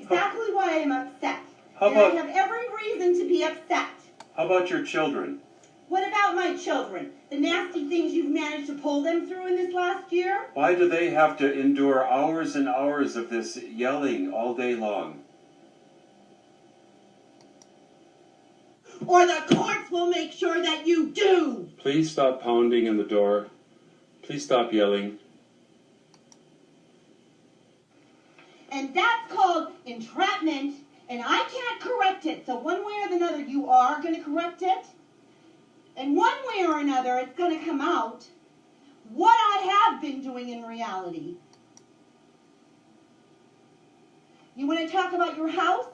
exactly why I'm upset. I have every reason to be upset. How about your children? What about my children? The nasty things you've managed to pull them through in this last year? Why do they have to endure hours and hours of this yelling all day long? Or the courts will make sure that you do! Please stop pounding in the door. Please stop yelling. And that's called entrapment, and I can't correct it. So one way or another, you are going to correct it. And one way or another, it's going to come out what I have been doing in reality. You want to talk about your house?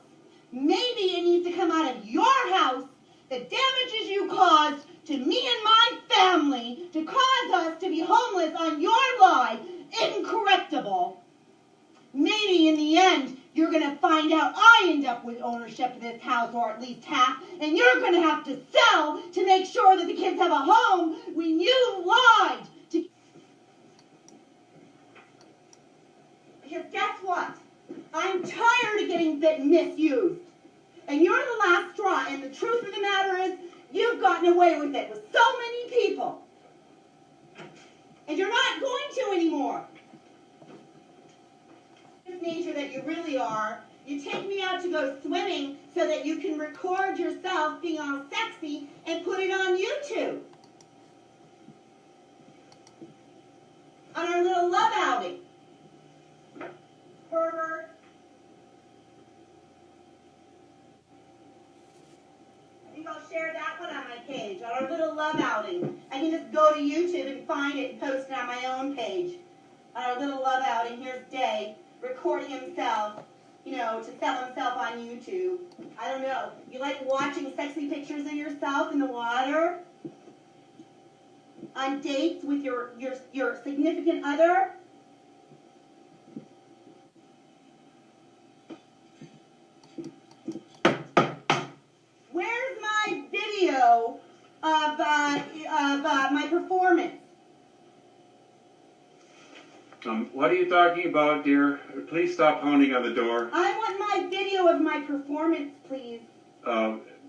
Maybe it needs to come out of your house, the damages you caused to me and my family to cause us to be homeless on your lie, incorrectable. Maybe in the end, you're going to find out I end up with ownership of this house, or at least half, and you're going to have to sell to make sure that the kids have a home when you lied. Because guess what? I'm tired of getting misused. And you're the last straw, and the truth of the matter is, you've gotten away with it with so many people. And you're not going to anymore. Nature that you really are. You take me out to go swimming so that you can record yourself being all sexy and put it on YouTube. On our little love outing. Pervert. I think I'll share that one on my page. On our little love outing. I can just go to YouTube and find it and post it on my own page. On our little love outing, here's Day recording himself, to sell himself on YouTube. I don't know. You like watching sexy pictures of yourself in the water? On dates with your significant other? Where's my video of my performance? What are you talking about, dear? Please stop pounding on the door. I want my video of my performance, please.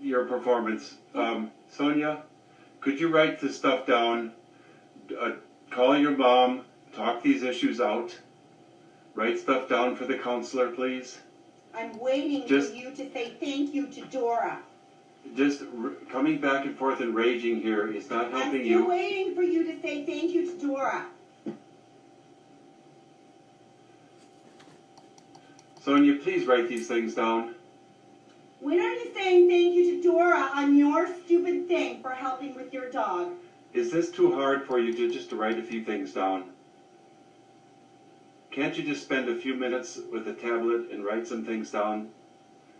Your performance. Sonia, could you write this stuff down? Call your mom. Talk these issues out. Write stuff down for the counselor, please. I'm waiting for you to say thank you to Dora. Just coming back and forth and raging here is not helping you. I'm still waiting for you to say thank you to Dora. Sonia, please write these things down. When are you saying thank you to Dora on your stupid thing for helping with your dog? Is this too hard for you to write a few things down? Can't you just spend a few minutes with a tablet and write some things down?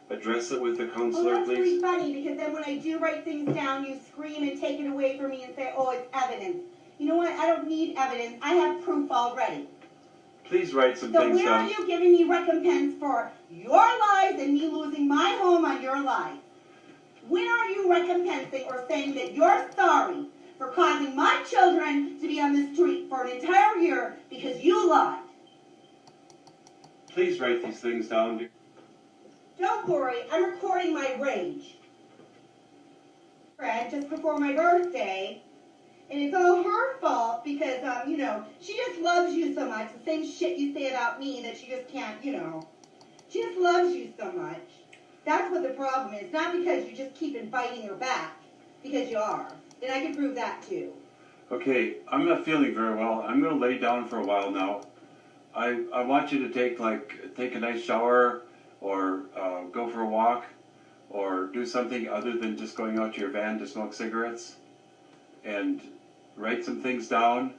Address it with the counselor, that's please. Really funny, because then when I do write things down, you scream and take it away from me and say, oh, it's evidence. You know what? I don't need evidence. I have proof already. Please write some things down. So where are you giving me recompense for your lies and me losing my home on your lies? When are you recompensing or saying that you're sorry for causing my children to be on the street for an entire year because you lied? Please write these things down. Don't worry, I'm recording my rage. Fred, just before my birthday. And it's all her fault because, she just loves you so much. The same shit you say about me that she just can't, She just loves you so much. That's what the problem is. Not because you just keep inviting her back. Because you are. And I can prove that too. Okay, I'm not feeling very well. I'm going to lay down for a while now. I want you to take a nice shower or go for a walk or do something other than just going out to your van to smoke cigarettes. And write some things down,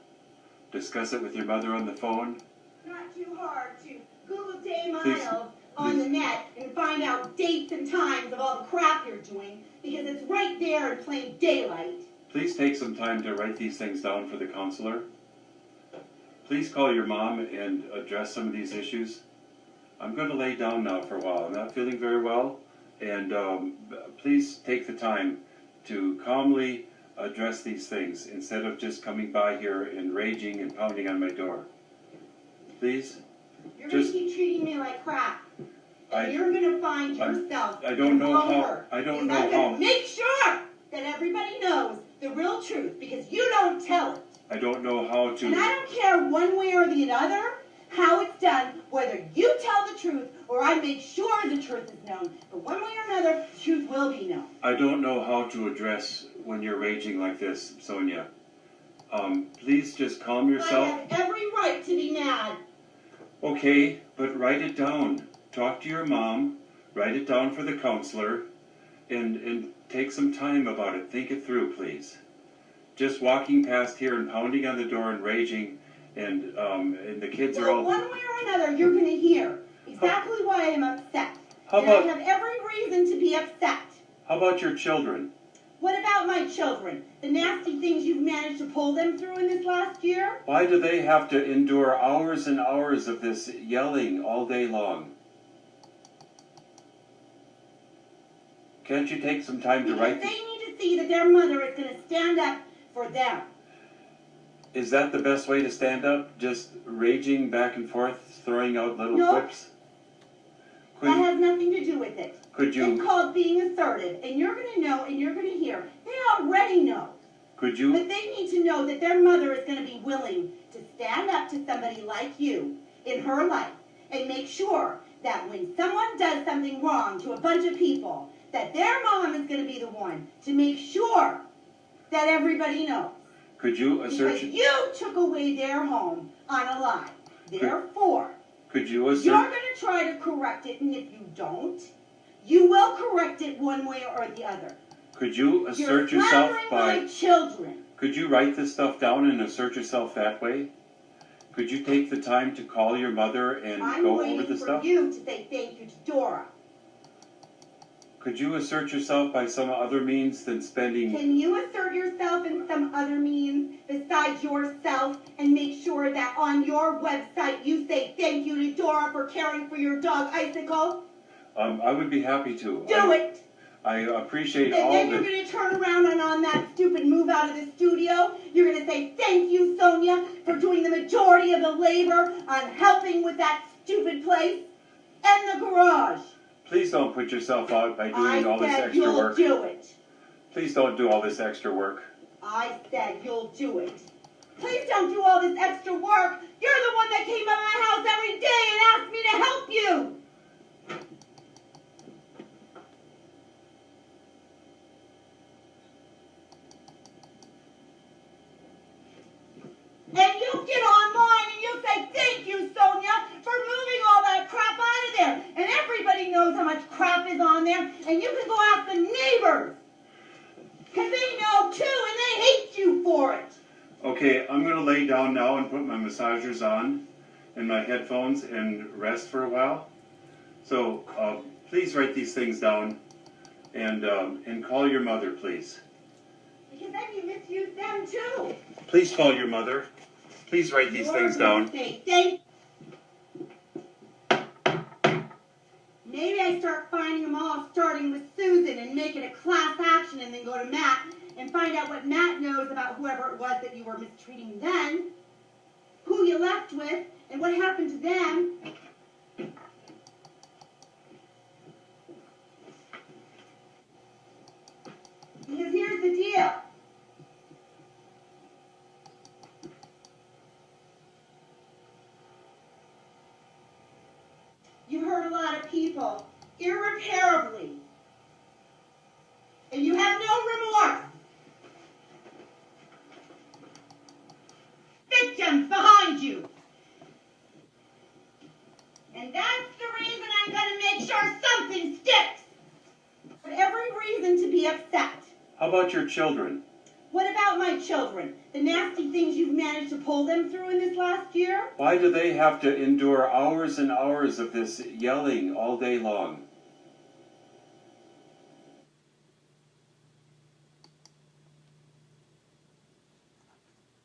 discuss it with your mother on the phone. Not too hard to Google Day Miles on the net and find out dates and times of all the crap you're doing, because it's right there in plain daylight. Please take some time to write these things down for the counselor. Please call your mom and address some of these issues. I'm going to lay down now for a while. I'm not feeling very well, and please take the time to calmly address these things instead of just coming by here and raging and pounding on my door. Please? You're going to keep treating me like crap. that you're going to find yourself I don't know in how. I don't know I'm going how. to make sure that everybody knows the real truth because you don't tell it. I don't know how to. And I don't care one way or the other how it's done, whether you tell the truth or I make sure the truth is known. But one way or another, the truth will be known. I don't know how to address when you're raging like this, Sonia. Please just calm yourself. I have every right to be mad. Okay, but write it down. Talk to your mom. Write it down for the counselor. And take some time about it. Think it through, please. Just walking past here and pounding on the door and raging, and the kids are all... Well, one way or another, you're going to hear exactly why I'm upset. How about... I have every reason to be upset. How about your children? What about my children? The nasty things you've managed to pull them through in this last year? Why do they have to endure hours and hours of this yelling all day long? Can't you take some time to write... They need to see that their mother is going to stand up for them. Is that the best way to stand up? Just raging back and forth, throwing out little quips? That has nothing to do with it. Could you... It's called being assertive, and you're going to know and you're going to hear. They already know. Could you... But they need to know that their mother is going to be willing to stand up to somebody like you in her life and make sure that when someone does something wrong to a bunch of people, that their mom is going to be the one to make sure that everybody knows. Could you assert... Because you took away their home on a lie. Therefore, could you assert... you're going to try to correct it, and if you don't, you will correct it one way or the other. Could you assert yourself by... my children. Could you write this stuff down and assert yourself that way? Could you take the time to call your mother and go over the stuff? I'm waiting for you to say thank you to Dora. Could you assert yourself by some other means than spending... Can you assert yourself in some other means besides yourself and make sure that on your website you say thank you to Dora for caring for your dog Icicle? I would be happy to. Do it! I appreciate and all then you're going to turn around and on that stupid move out of the studio, you're going to say thank you, Sonia, for doing the majority of the labor on helping with that stupid place and the garage. Please don't put yourself out by doing all this extra work. I said you'll do it. Please don't do all this extra work. I said you'll do it. Please don't do all this extra work. You're the one that came by my house every day and asked me to help you. And you get online and you say, thank you, Sonia, for moving all that crap out of there. And everybody knows how much crap is on there. And you can go ask the neighbors. Because they know, too, and they hate you for it. Okay, I'm going to lay down now and put my massagers on and my headphones and rest for a while. So please write these things down and call your mother, please. Because then you misuse them, too. Please call your mother. Please write these things down. Maybe I start finding them all, starting with Susan and make it a class action and then go to Matt and find out what Matt knows about whoever it was that you were mistreating then, who you left with, and what happened to them. Because here's the deal. You hurt a lot of people irreparably. And you have no remorse. Victims behind you. And that's the reason I'm going to make sure something sticks. But every reason to be upset. How about your children? What about my children? The nasty things you've managed to pull them through in this last year? Why do they have to endure hours and hours of this yelling all day long?